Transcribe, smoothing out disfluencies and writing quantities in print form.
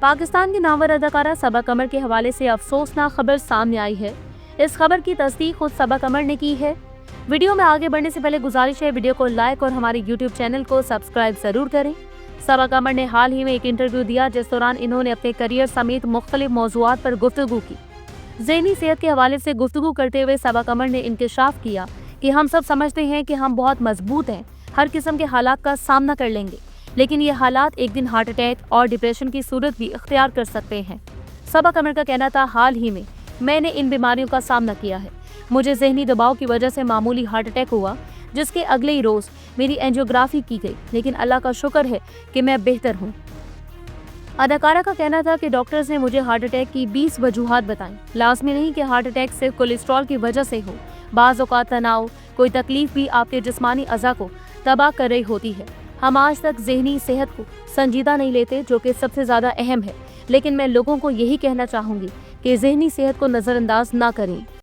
पाकिस्तान की नामवर अदाकारा सबा कमर के हवाले से अफसोसनाक खबर सामने आई है। इस खबर की तस्दीक खुद सबा कमर ने की है। वीडियो में आगे बढ़ने से पहले गुजारिश है, वीडियो को लाइक और हमारे YouTube चैनल को सब्सक्राइब जरूर करें। सबा कमर ने हाल ही में एक इंटरव्यू दिया, जिस दौरान इन्होंने अपने करियर समेत मुख्तलिफ मौज़ूआत पर गुफ्तगू की। ज़हनी सेहत के हवाले से गुफ्तगू करते हुए सबा कमर ने इंकशाफ किया कि हम सब समझते हैं कि हम बहुत मजबूत हैं, हर किस्म के हालात का सामना कर लेंगे, लेकिन ये हालात एक दिन हार्ट अटैक और डिप्रेशन की सूरत भी इख्तियार कर सकते हैं। सबा कमर का कहना था, हाल ही में मैंने इन बीमारियों का सामना किया है। मुझे ज़हनी दबाव की वजह से मामूली हार्ट अटैक हुआ, जिसके अगले ही रोज़ मेरी एंजियोग्राफी की गई, लेकिन अल्लाह का शुक्र है कि मैं बेहतर हूँ। अदाकारा का कहना था कि डॉक्टर्स ने मुझे हार्ट अटैक की 20 वजूहात बताई। लाजमी नहीं कि हार्ट अटैक सिर्फ कोलेस्ट्रॉल की वजह से हो, बाज़ औक़ात तनाव, कोई तकलीफ भी आपके जिस्मानी अज़ा को तबाह कर रही होती है। हम आज तक ज़हनी सेहत को संजीदा नहीं लेते, जो कि सबसे ज़्यादा अहम है, लेकिन मैं लोगों को यही कहना चाहूँगी कि ज़हनी सेहत को नज़रअंदाज ना करें।